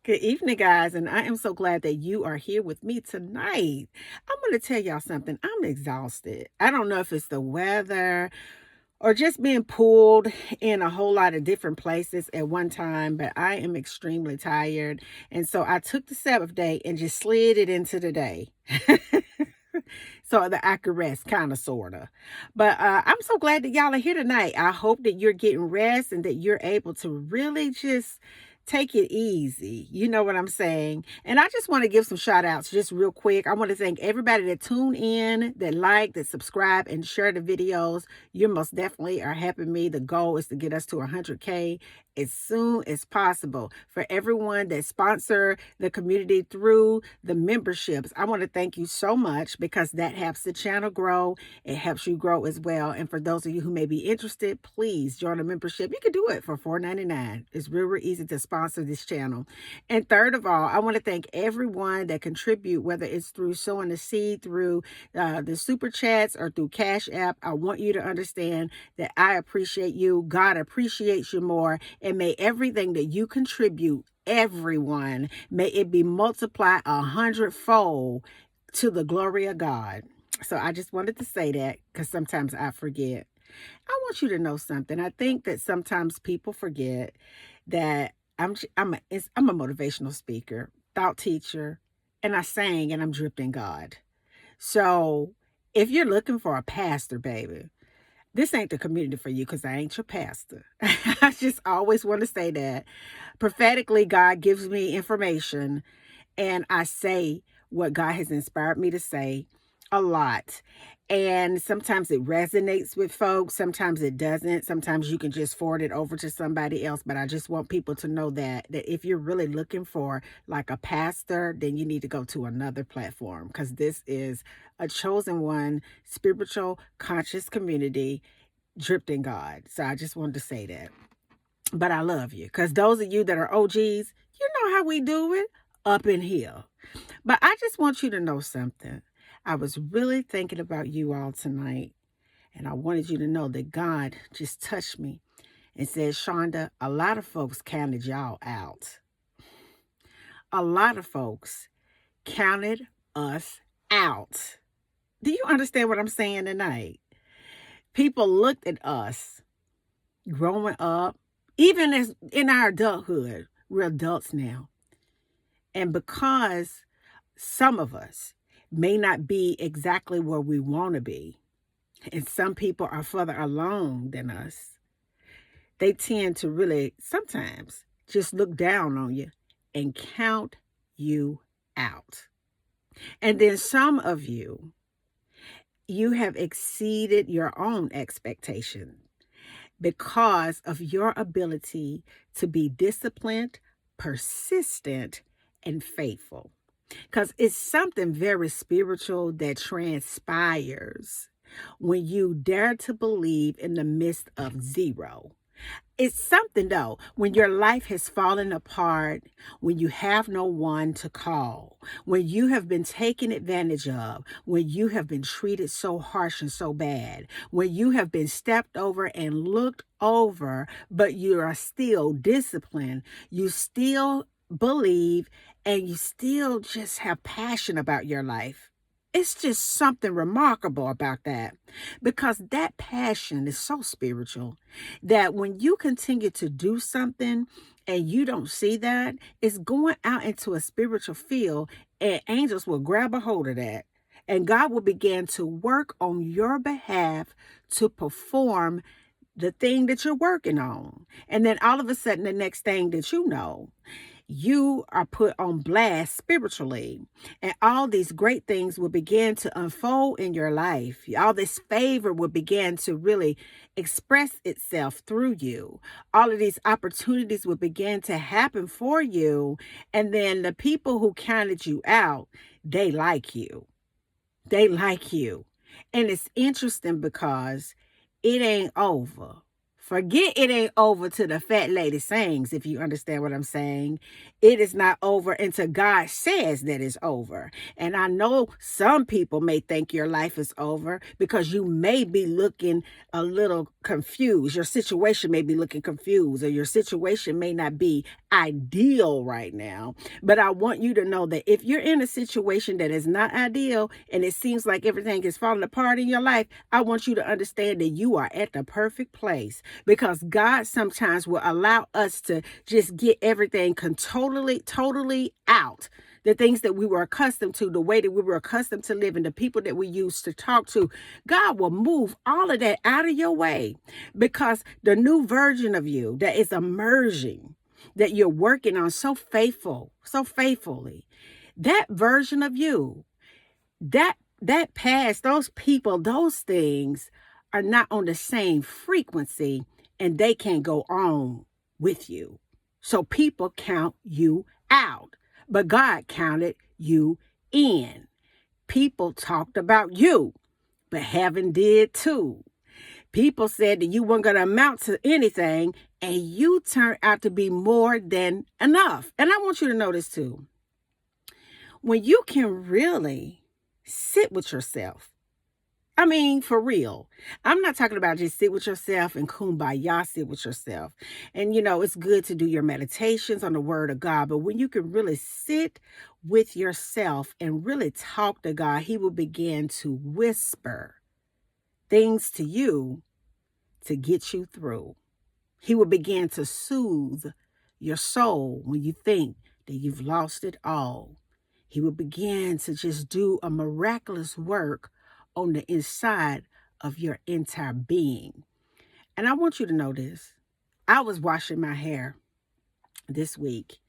Good evening, guys, and I am so glad that you are here with me tonight. I'm going to tell y'all something. I'm exhausted. I don't know if it's the weather or just being pulled in a whole lot of different places at one time, but I am extremely tired. And so I took the Sabbath day and just slid it into the day. So that I could rest, kind of, sort of. But I'm so glad that y'all are here tonight. I hope that you're getting rest and that you're able to really just take it easy. You know what I'm saying? And I just want to give some shout outs just real quick. I want to thank everybody that tune in, that like, that subscribe, and share the videos. You most definitely are helping me. The goal is to get us to 100K as soon as possible. For everyone that sponsor the community through the memberships, I want to thank you so much because that helps the channel grow. It helps you grow as well. And for those of you who may be interested, please join a membership. You can do it for $4.99. It's real easy to sponsor this channel. And third of all, I want to thank everyone that contribute, whether it's through sowing the seed, through the super chats, or through Cash App. I want you to understand that I appreciate you. God appreciates you more. And may everything that you contribute, everyone, may it be multiplied 100-fold to the glory of God. So I just wanted to say that because sometimes I forget. I want you to know something. I think that sometimes people forget that I'm a motivational speaker, thought teacher, and I sing and I'm dripped in God. So if you're looking for a pastor, baby, this ain't the community for you because I ain't your pastor. I just always want to say that. Prophetically, God gives me information and I say what God has inspired me to say a lot. And sometimes it resonates with folks, sometimes it doesn't. Sometimes you can just forward it over to somebody else. But I just want people to know that if you're really looking for like a pastor, then you need to go to another platform because this is a chosen one, spiritual, conscious community dripped in God. So I just wanted to say that. But I love you because those of you that are OGs, you know how we do it up in here. But I just want you to know something. I was really thinking about you all tonight, and I wanted you to know that God just touched me and said, Shonda, a lot of folks counted y'all out. A lot of folks counted us out. Do you understand what I'm saying tonight? People looked at us growing up, even as in our adulthood. We're adults now. And because some of us may not be exactly where we want to be, and some people are further along than us, they tend to really sometimes just look down on you and count you out. And then some of you, you have exceeded your own expectation because of your ability to be disciplined, persistent, and faithful. Because it's something very spiritual that transpires when you dare to believe in the midst of zero. It's something, though, when your life has fallen apart, when you have no one to call, when you have been taken advantage of, when you have been treated so harsh and so bad, when you have been stepped over and looked over, but you are still disciplined, you still believe, and you still just have passion about your life. It's just something remarkable about that because that passion is so spiritual that when you continue to do something and you don't see that, it's going out into a spiritual field and angels will grab a hold of that. And God will begin to work on your behalf to perform the thing that you're working on. And then all of a sudden, the next thing that you know, you are put on blast spiritually, and all these great things will begin to unfold in your life. All this favor will begin to really express itself through you. All of these opportunities will begin to happen for you. And then the people who counted you out, they like you. They like you. And it's interesting because it ain't over Forget it ain't over till the fat lady sings, if you understand what I'm saying. It is not over until God says that it's over. And I know some people may think your life is over because you may be looking a little confused. Your situation may be looking confused, or your situation may not be ideal right now. But I want you to know that if you're in a situation that is not ideal and it seems like everything is falling apart in your life, I want you to understand that you are at the perfect place, because God sometimes will allow us to just get everything totally out. The things that we were accustomed to, the way that we were accustomed to living, the people that we used to talk to, God will move all of that out of your way, because the new version of you that is emerging, that you're working on so faithfully, that version of you, that past, those people, those things are not on the same frequency, and they can't go on with you. So people count you out, but God counted you in. People talked about you, but heaven did too. People said that you weren't going to amount to anything, and you turned out to be more than enough. And I want you to know this too. When you can really sit with yourself, I mean, for real. I'm not talking about just sit with yourself and kumbaya, sit with yourself. And, it's good to do your meditations on the word of God. But when you can really sit with yourself and really talk to God, he will begin to whisper things to you to get you through. He will begin to soothe your soul when you think that you've lost it all. He will begin to just do a miraculous work on the inside of your entire being. And I want you to know this. I was washing my hair this week,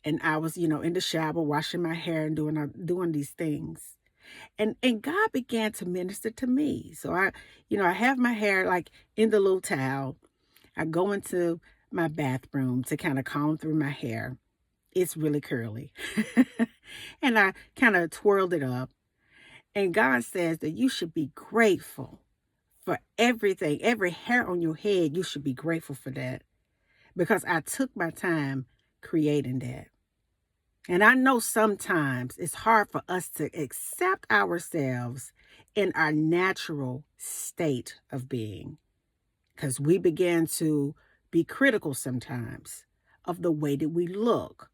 and I was, in the shower washing my hair and doing these things. And God began to minister to me. So I have my hair like in the little towel. I go into my bathroom to kind of comb through my hair. It's really curly. And I kind of twirled it up. And God says that you should be grateful for everything, every hair on your head. You should be grateful for that, because I took my time creating that. And I know sometimes it's hard for us to accept ourselves in our natural state of being, because we begin to be critical sometimes of the way that we look.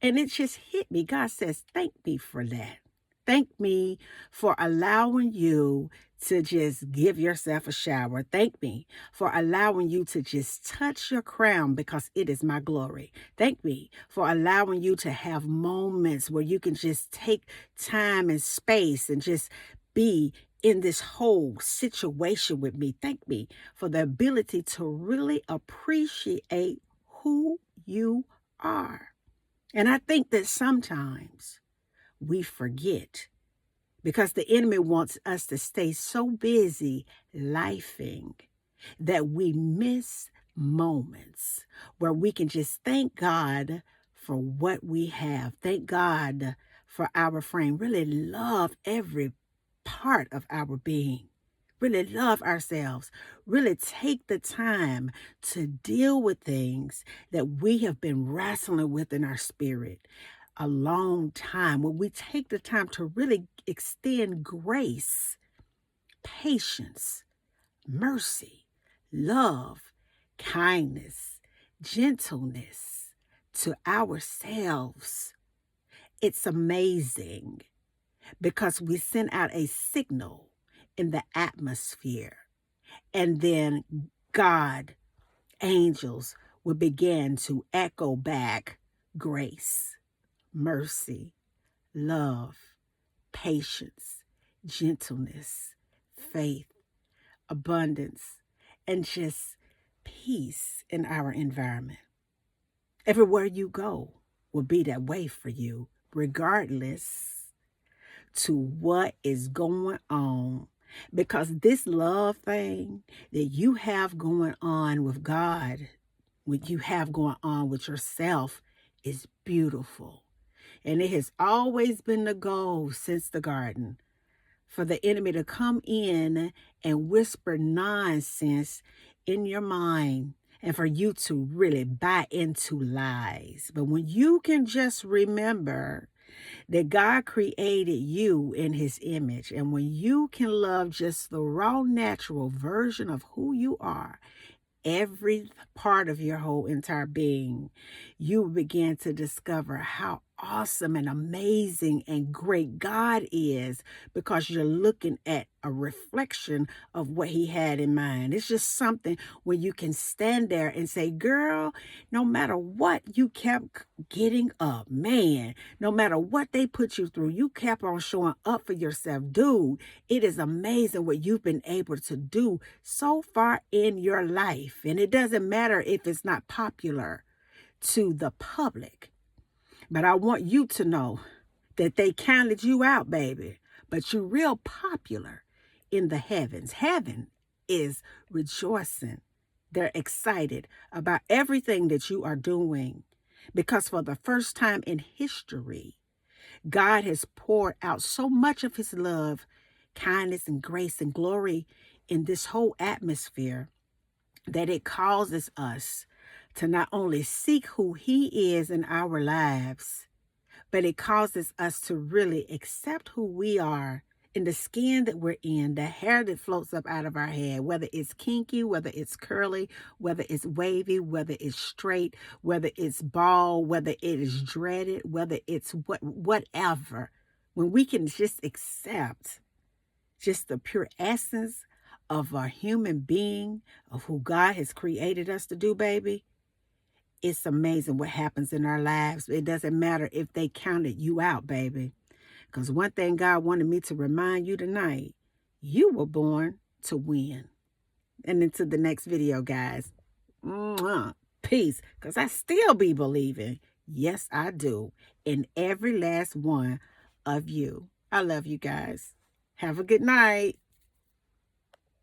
And it just hit me. God says, thank me for that. Thank me for allowing you to just give yourself a shower. Thank me for allowing you to just touch your crown, because it is my glory. Thank me for allowing you to have moments where you can just take time and space and just be in this whole situation with me. Thank me for the ability to really appreciate who you are. And I think that sometimes we forget, because the enemy wants us to stay so busy lifing that we miss moments where we can just thank God for what we have. Thank God for our frame. Really love every part of our being. Really love ourselves. Really take the time to deal with things that we have been wrestling with in our spirit a long time. When we take the time to really extend grace, patience, mercy, love, kindness, gentleness to ourselves, it's amazing, because we send out a signal in the atmosphere, and then God, angels will begin to echo back grace, mercy, love, patience, gentleness, faith, abundance, and just peace in our environment. Everywhere you go will be that way for you, regardless to what is going on. Because this love thing that you have going on with God, what you have going on with yourself, is beautiful. And it has always been the goal since the garden for the enemy to come in and whisper nonsense in your mind and for you to really buy into lies. But when you can just remember that God created you in his image, and when you can love just the raw, natural version of who you are, every part of your whole entire being, you begin to discover how awesome and amazing and great God is, because you're looking at a reflection of what he had in mind. It's just something when you can stand there and say, girl, no matter what, you kept getting up. Man, no matter what they put you through, you kept on showing up for yourself. Dude, it is amazing what you've been able to do so far in your life. And it doesn't matter if it's not popular to the public. But I want you to know that they counted you out, baby. But you're real popular in the heavens. Heaven is rejoicing. They're excited about everything that you are doing, because for the first time in history, God has poured out so much of his love, kindness, and grace and glory in this whole atmosphere that it causes us to not only seek who he is in our lives, but it causes us to really accept who we are in the skin that we're in, the hair that floats up out of our head, whether it's kinky, whether it's curly, whether it's wavy, whether it's straight, whether it's bald, whether it is dreaded, whether it's whatever. When we can just accept just the pure essence of our human being, of who God has created us to do, baby, it's amazing what happens in our lives. It doesn't matter if they counted you out, baby. Because one thing God wanted me to remind you tonight, you were born to win. And into the next video, guys. Mwah. Peace. Because I still be believing, yes, I do, in every last one of you. I love you guys. Have a good night.